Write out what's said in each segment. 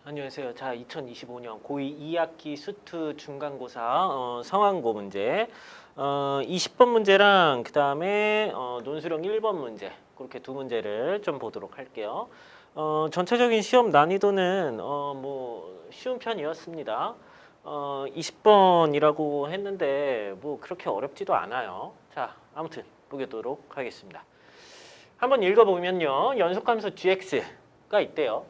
안녕하세요. 자, 2025년 고2 2학기 수투 중간고사 상황고 문제 20번 문제랑 그 다음에 논술형 1번 문제 그렇게 두 문제를 좀 보도록 할게요. 전체적인 시험 난이도는 뭐 쉬운 편이었습니다. 20번이라고 했는데 뭐 그렇게 어렵지도 않아요. 자, 아무튼 보도록 하겠습니다. 한번 읽어보면요. 연속함수 gx가 있대요.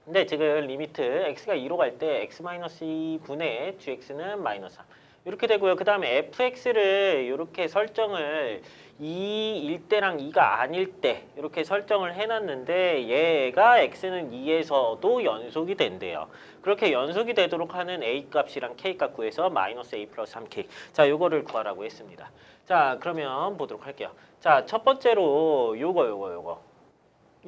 근데 지금 리미트 x가 2로 갈 때 x-2분의 gx는 마이너스 3 이렇게 되고요. 그 다음에 fx를 이렇게 설정을 2일 때랑 2가 아닐 때 이렇게 설정을 해놨는데 얘가 x는 2에서도 연속이 된대요. 그렇게 연속이 되도록 하는 a 값이랑 k 값 구해서 마이너스 a 플러스 3k 자 요거를 구하라고 했습니다. 자 그러면 보도록 할게요. 자 첫 번째로 요거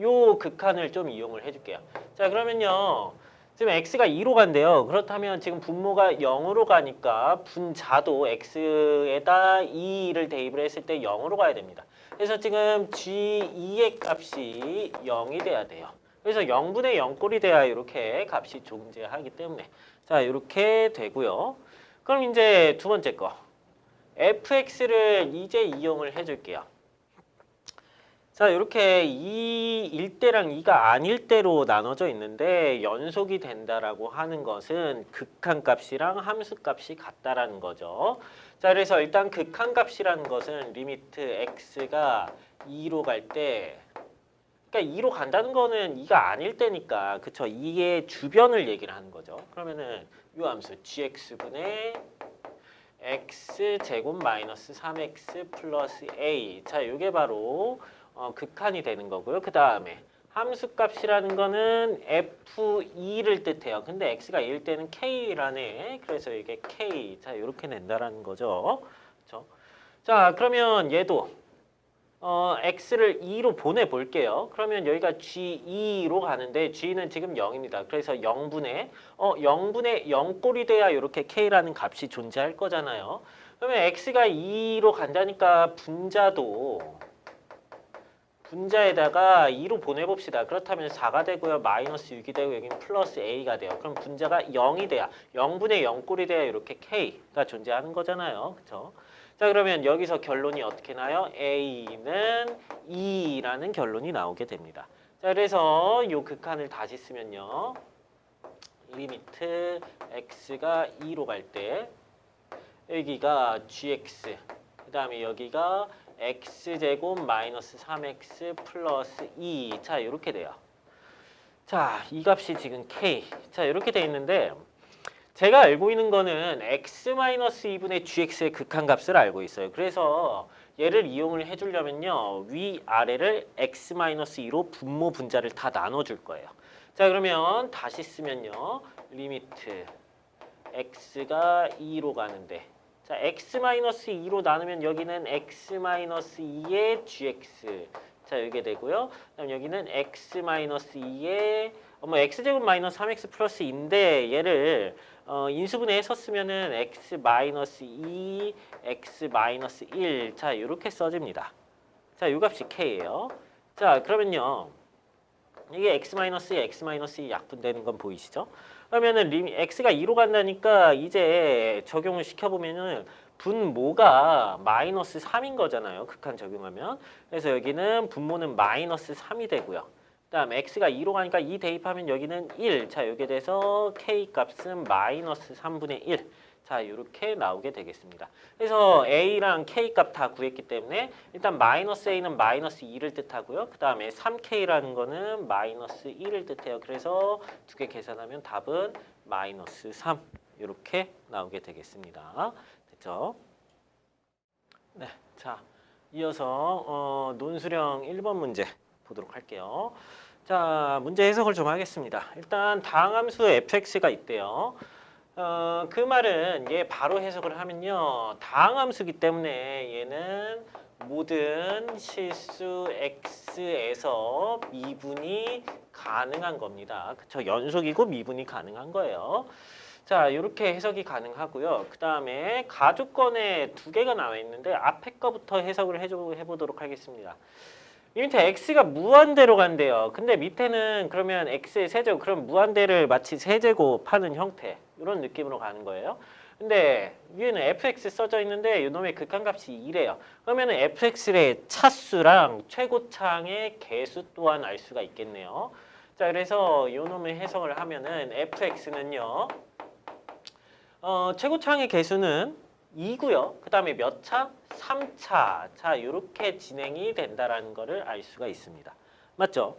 요 극한을 좀 이용을 해줄게요. 자 그러면요. 지금 x가 2로 간대요. 그렇다면 지금 분모가 0으로 가니까 분자도 x에다 2를 대입을 했을 때 0으로 가야 됩니다. 그래서 지금 g2의 값이 0이 돼야 돼요. 그래서 0분의 0꼴이 돼야 이렇게 값이 존재하기 때문에 자 이렇게 되고요. 그럼 이제 두 번째 거 fx를 이제 이용을 해줄게요. 자, 이렇게 2일 때랑 2가 아닐 때로 나눠져 있는데 연속이 된다라고 하는 것은 극한값이랑 함수값이 같다라는 거죠. 자, 그래서 일단 극한값이라는 것은 리미트 x가 2로 갈 때 그러니까 2로 간다는 거는 2가 아닐 때니까 그쵸? 2의 주변을 얘기를 하는 거죠. 그러면은 이 함수 gx분의 x제곱 마이너스 3x 플러스 a 자, 이게 바로 극한이 되는 거고요. 그 다음에 함수값이라는 거는 f2를 뜻해요. 근데 x가 1일 때는 k라네. 그래서 이게 k. 자, 이렇게 낸다라는 거죠. 그렇죠? 자, 그러면 얘도 x를 2로 보내볼게요. 그러면 여기가 g2로 가는데 g는 지금 0입니다. 그래서 0분의 0꼴이 돼야 이렇게 k라는 값이 존재할 거잖아요. 그러면 x가 2로 간다니까 분자에다가 2로 보내봅시다. 그렇다면 4가 되고요. 마이너스 6이 되고 여기는 플러스 a가 돼요. 그럼 분자가 0이 돼야 0분의 0꼴이 돼야 이렇게 k가 존재하는 거잖아요. 그렇죠? 자 그러면 여기서 결론이 어떻게 나요? a는 2라는 결론이 나오게 됩니다. 자 그래서 이 극한을 다시 쓰면요. 리미트 x가 2로 갈 때 여기가 gx 그 다음에 여기가 x제곱 마이너스 3x 플러스 2. 자, 이렇게 돼요. 자, 이 값이 지금 k. 자, 이렇게 돼 있는데 제가 알고 있는 거는 x-2분의 gx의 극한값을 알고 있어요. 그래서 얘를 이용을 해주려면요. 위아래를 x-2로 분모 분자를 다 나눠줄 거예요. 자, 그러면 다시 쓰면요. 리미트 x가 2로 가는데 자, x-2로 나누면 여기는 x-2의 gx. 자, 이게 되고요. 그다음 여기는 x-2의 x제곱 마이너스 3x 플러스 2인데 얘를 인수분해 썼으면은 x-2, x-1. 자, 이렇게 써집니다. 자, 이 값이 k예요. 자, 그러면요. 이게 x-2 약분되는 건 보이시죠? 그러면은 x가 2로 간다니까 이제 적용을 시켜보면은 분모가 마이너스 3인 거잖아요. 극한 적용하면. 그래서 여기는 분모는 마이너스 3이 되고요. 그 다음 x가 2로 가니까 2 대입하면 여기는 1. 자, 여기에 대해서 k 값은 마이너스 3분의 1. 자, 이렇게 나오게 되겠습니다. 그래서 a랑 k 값 다 구했기 때문에 일단 마이너스 a는 마이너스 2를 뜻하고요. 그 다음에 3k라는 거는 마이너스 1을 뜻해요. 그래서 두 개 계산하면 답은 마이너스 3 이렇게 나오게 되겠습니다. 됐죠? 네, 자 이어서 논술형 1번 문제 보도록 할게요. 자, 문제 해석을 좀 하겠습니다. 일단 다항함수 fx가 있대요. 그 말은 얘 바로 해석을 하면요. 다항함수기 때문에 얘는 모든 실수 x에서 미분이 가능한 겁니다. 그쵸? 연속이고 미분이 가능한 거예요. 자, 이렇게 해석이 가능하고요. 그 다음에 가주권에 두 개가 나와 있는데 앞에 거부터 해석을 해보도록 하겠습니다. 이 밑에 x가 무한대로 간대요. 근데 밑에는 그러면 x의 세제곱, 그럼 무한대를 마치 세제곱하는 형태 이런 느낌으로 가는 거예요. 근데 위에는 fx 써져 있는데 이놈의 극한값이 2래요. 그러면은 fx의 차수랑 최고창의 개수 또한 알 수가 있겠네요. 자, 그래서 이놈의 해석을 하면은 fx는요. 최고창의 개수는 2고요. 그 다음에 몇 차? 3차. 자, 이렇게 진행이 된다라는 거를 알 수가 있습니다. 맞죠?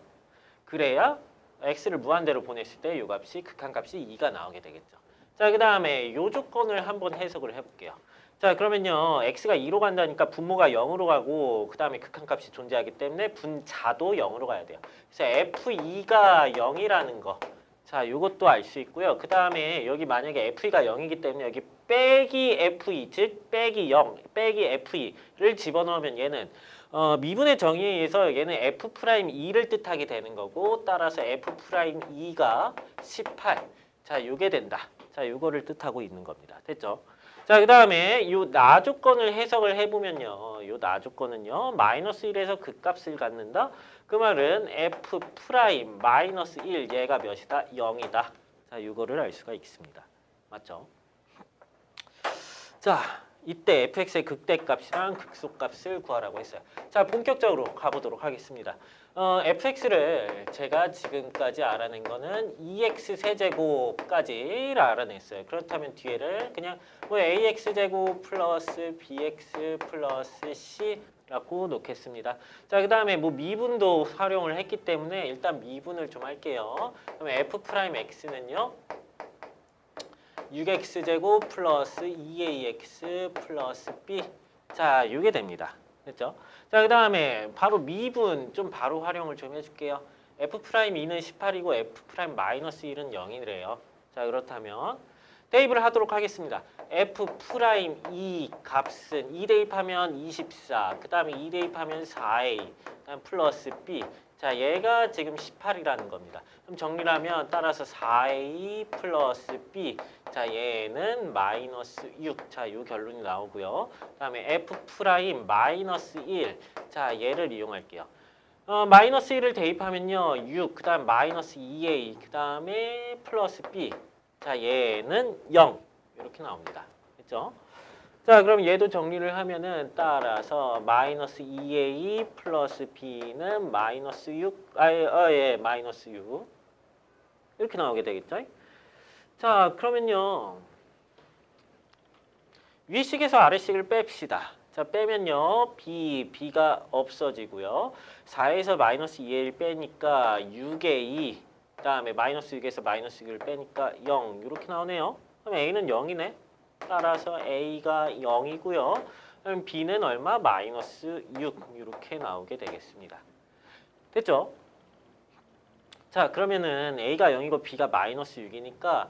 그래야 x를 무한대로 보냈을 때 이 값이 극한값이 2가 나오게 되겠죠. 자, 그 다음에 이 조건을 한번 해석을 해볼게요. 자, 그러면요. x가 2로 간다니까 분모가 0으로 가고 그 다음에 극한값이 존재하기 때문에 분자도 0으로 가야 돼요. 그래서 f2가 0이라는 거. 자, 이것도 알 수 있고요. 그 다음에 여기 만약에 f2가 0이기 때문에 여기 빼기 f2, 즉 빼기 0, 빼기 f2를 집어넣으면 얘는 미분의 정의에 의해서 얘는 f'2를 뜻하게 되는 거고 따라서 f'2가 18. 자, 요게 된다. 자, 요거를 뜻하고 있는 겁니다. 됐죠? 자, 그 다음에 요 나 조건을 해석을 해보면요. 요 나 조건은요. 마이너스 1에서 극값을 갖는다. 그 말은 f' 마이너스 1 얘가 몇이다? 0이다. 자, 요거를 알 수가 있습니다. 맞죠? 자, 이때 fx의 극대값이랑 극소값을 구하라고 했어요. 자, 본격적으로 가보도록 하겠습니다. fx를 제가 지금까지 알아낸 거는 2x 세제곱까지를 알아냈어요. 그렇다면 뒤에를 그냥 뭐 ax 제곱 플러스 bx 플러스 c라고 놓겠습니다. 자, 그 다음에 뭐 미분도 활용을 했기 때문에 일단 미분을 좀 할게요. 그러면 f'x는요. 6x제곱 플러스 2ax 플러스 b. 자, 이게 됩니다. 됐죠? 자, 그 다음에 바로 미분 좀 바로 활용을 좀 해줄게요. f'2는 18이고 f'-1은 0이래요. 자, 그렇다면 대입을 하도록 하겠습니다. f'2 값은 2 대입하면 24, 그 다음에 2 대입하면 4a, 그다음 플러스 b. 자, 얘가 지금 18이라는 겁니다. 그럼 정리를 하면 따라서 4a 플러스 b. 자, 얘는 마이너스 6. 자, 요 결론이 나오고요. 그 다음에 f' 마이너스 1. 자, 얘를 이용할게요. 마이너스 1을 대입하면요. 6, 그 다음 마이너스 2a, 그 다음에 플러스 b. 자, 얘는 0. 이렇게 나옵니다. 됐죠? 자, 그럼 얘도 정리를 하면은 따라서 마이너스 2a 플러스 b는 마이너스 6, 예, 마이너스 6. 이렇게 나오게 되겠죠? 자, 그러면요. 위식에서 아래식을 뺍시다. 자, 빼면요. b가 없어지고요. 4에서 마이너스 2a를 빼니까 6a, 그 다음에 마이너스 6에서 마이너스 6을 빼니까 0. 이렇게 나오네요. 그럼 a는 0이네. 따라서 a가 0이고요. 그럼 b는 얼마? 마이너스 6. 이렇게 나오게 되겠습니다. 됐죠? 자, 그러면은 a가 0이고 b가 마이너스 6이니까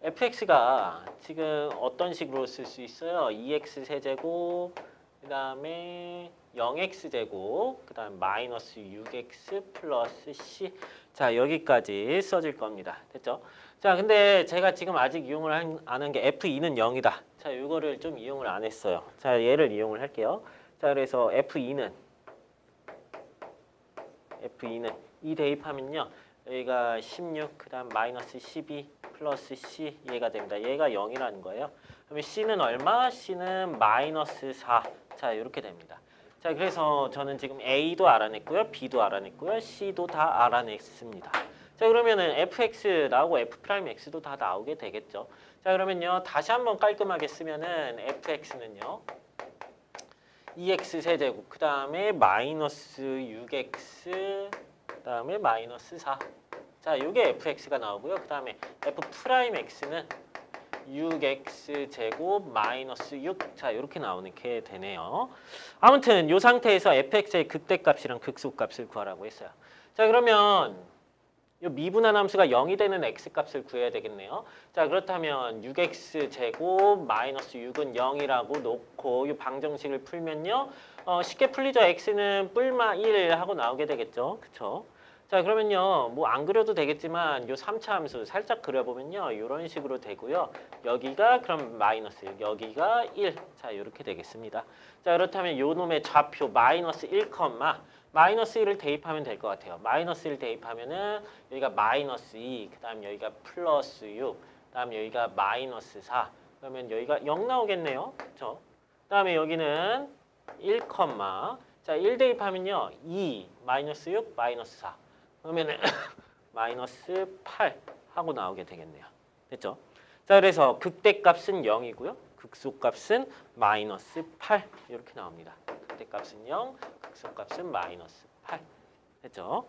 fx가 지금 어떤 식으로 쓸 수 있어요? 2x 세제곱, 그 다음에 0x 제곱, 그 다음 마이너스 6x 플러스 c. 자, 여기까지 써질 겁니다. 됐죠? 자, 근데 제가 지금 아직 이용을 안 한 게 f2는 0이다. 자, 이거를 좀 이용을 안 했어요. 자, 얘를 이용을 할게요. 자, 그래서 f2는 2 대입하면요. 여기가 16, 그 다음 마이너스 12 플러스 c 얘가 됩니다. 얘가 0이라는 거예요. 그러면 c는 얼마? c는 마이너스 4. 자, 이렇게 됩니다. 자, 그래서 저는 지금 a도 알아냈고요. b도 알아냈고요. c도 다 알아냈습니다. 자, 그러면은 fx 나오고 f'x도 다 나오게 되겠죠. 자, 그러면요. 다시 한번 깔끔하게 쓰면은 fx는요. 2x 세제곱, 그 다음에 마이너스 6x, 그 다음에 마이너스 4. 자, 요게 fx가 나오고요. 그 다음에 f'x는 6x 제곱 마이너스 6. 자, 이렇게 나오게 되네요. 아무튼 이 상태에서 fx의 극대값이랑 극소값을 구하라고 했어요. 자, 그러면 이 미분한 함수가 0이 되는 x값을 구해야 되겠네요. 자, 그렇다면 6x 제곱 마이너스 6은 0이라고 놓고 이 방정식을 풀면요. 쉽게 풀리죠. x는 뿔마 1 하고 나오게 되겠죠. 그쵸? 자, 그러면요. 뭐 안 그려도 되겠지만 요 3차 함수 살짝 그려보면요. 이런 식으로 되고요. 여기가 그럼 마이너스 1, 여기가 1. 자, 이렇게 되겠습니다. 자, 그렇다면 요 놈의 좌표 마이너스 1, 마이너스 1을 대입하면 될 것 같아요. 마이너스 1 대입하면은 여기가 마이너스 2, 그 다음 여기가 플러스 6, 그 다음 여기가 마이너스 4. 그러면 여기가 0 나오겠네요. 그렇죠? 그 다음에 여기는 1, 자, 1 대입하면요. 2, 마이너스 6, 마이너스 4. 그러면은 마이너스 8 하고 나오게 되겠네요. 됐죠? 자, 그래서 극대값은 0이고요. 극소값은 마이너스 8 이렇게 나옵니다. 극대값은 0, 극소값은 마이너스 8. 됐죠?